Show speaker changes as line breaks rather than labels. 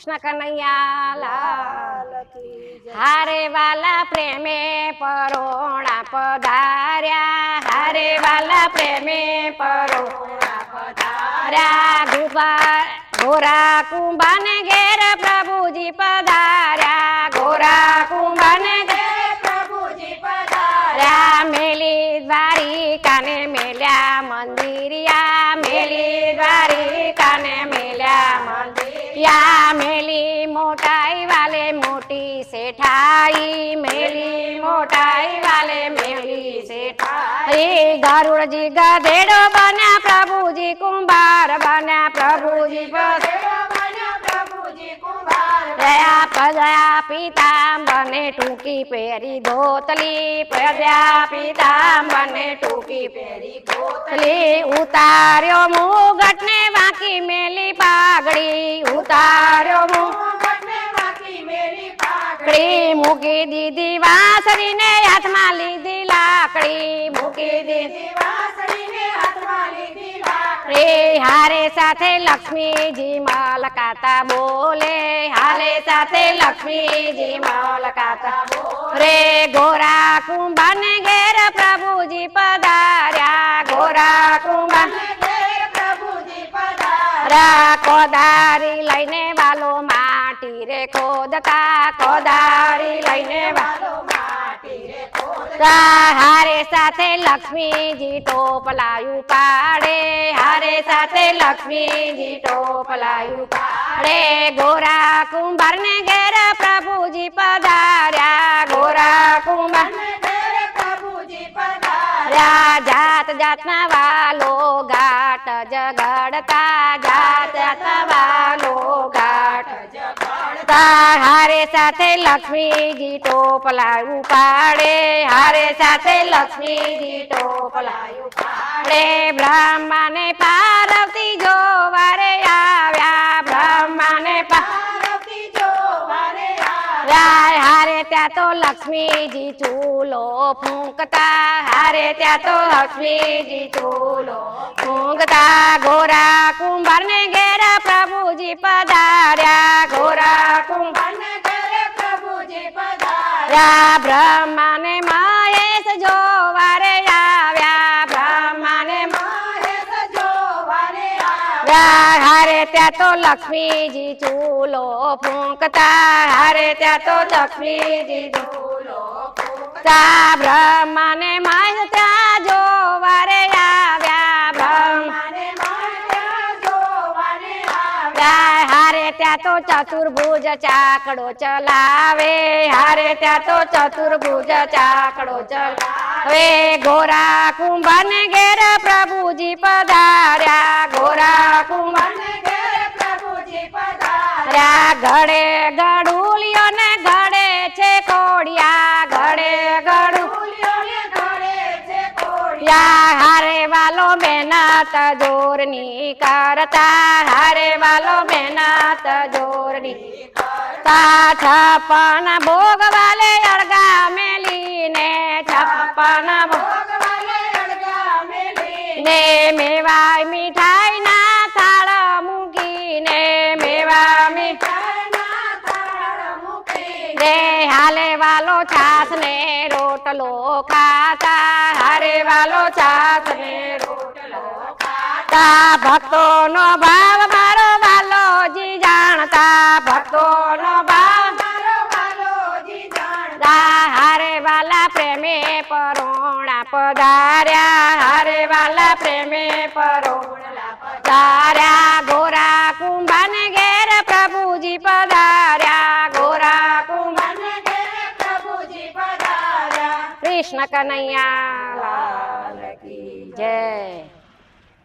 कृष्ण कन्हैया लाल की जय। हारे वाला प्रेमे परोणा पधार्या, हारे वाला प्रेमे परोणा पधार्या। घोरा कुंभाने घेर प्रभुजी पधार्या, घोरा कुंभाने घेर प्रभुजी पधार्या। मेली द्वारिका ने मेल्या मंदिरिया, मेली द्वारिका ने मेल्या मंदिरिया। मेली मोटाई वाले मोटी सेठाई, मेली मोटाई वाले मेली सेठाई। गरुड़ जी गधेड़ो बन्या प्रभुजी कुंभार बन्या, प्रभुजी गधेड़ो बन्या प्रभुजी कुंभार। प्रजापिताम्बर ने टूकी पेरी धोतली, प्रजापिताम्बर ने टूकी पेरी धोतली। उतार्यो मुगट ने वाकी मेली पागड़ी, उतार्यो मुगट ने वाकी मेली पागड़ी। मूकी दीदी वासरी ने हाथ में लीधी लाकड़ी, मूकी दीदी वासरी ने हाथ में लीधी लाकड़ी। हारे साथे लक्ष्मी जी मलकाता बोले, हारे साथे लक्ष्मी जी मलकाता बोले। घोरा कुंभार ने घेर प्रभुजी पधार्या, घोरा कुंभार ने घेर प्रभुजी पधार्या। कोदारी लईने वालो माटी रे खोदता, कोदारी लईने वालो माटी रे खोदता। हारे साथे लक्ष्मी जी टोपलायु पाड़े, हारे साथे लक्ष्मी जी टोपलायु पाड़े। घोरा कुंभार ने घेर प्रभुजी पधार्या, घोरा कुंभार ने घेर प्रभुजी पधार्या। जात जातना वालो घाट जगड़ता, जात जातना वालो घाट जगड़ता। हारे साथे लक्ष्मी जी टोपलायु पाड़े, हारे साथे लक्ष्मी जी टोपलायु पाड़े। ब्रह्मा ने पार्वती जोवारे आव्या, ब्रह्मा ने पार्वती जोवारे आव्या। हारे त्या तो लक्ष्मी जी चूलो फूंकता, हारे त्या तो लक्ष्मी जी चूलो फूंकता। घोरा कुंभार ने घेर प्रभुजी पधार्या, घोरा कुंभार ने घेर प्रभुजी पधार्या। ब्रह्मा ने महेश जोवारे आव्या, ब्रह्मा ने महेश जोवारे आव्या। हारे त्या तो लक्ष्मी जी चूलो फूंकता, हारे त्या तो लक्ष्मी जी चूलो फूंकता। ब्रह्मा ने महेश त्या जोवारे आव्या, ब्रह्मा ने महेश जोवारे आव्या। हारे त्या तो चतुर्भुज चाकड़ो चलावे, हारे त्या तो चतुर्भुज चाकड़ो चलावे। घोरा कुंभार ने घेर प्रभुजी पधार्या, घोरा कुंभार ने घेर प्रभुजी पधार्या। घड़े गड़ुलियो ने घड़े छे कोड़िया, घड़े गड़ुलियो ने घड़े छे कोड़िया। हारे वालो मेहनत जोरनी करता, हारे वालो मेहनत जोरनी करता। छप्पन भोग वाले अड़गा मेली ने, छप्पन भोग वाले अड़गा मेली ने। मेवा मिठाई ना थाल मूकी ने, मेवा मिठाई ना थाल मूकी ने। हाले वालो छास ने रोटलो खाता, हारे वालो छास ने रोटलो खाता। भक्तो नो भाव मारो वालो जी जानता, भक्तो नो भाव मारो वालो जी जानता। हारे वाला प्रेमे परोणा पधार्या, हारे वाला प्रेमे परोणा पधार्या। घोरा कुंभार ने घेर प्रभुजी पधार्या, घोरा कुंभार ने घेर प्रभुजी पधार्या। कृष्ण कन्हैया लाल की जय।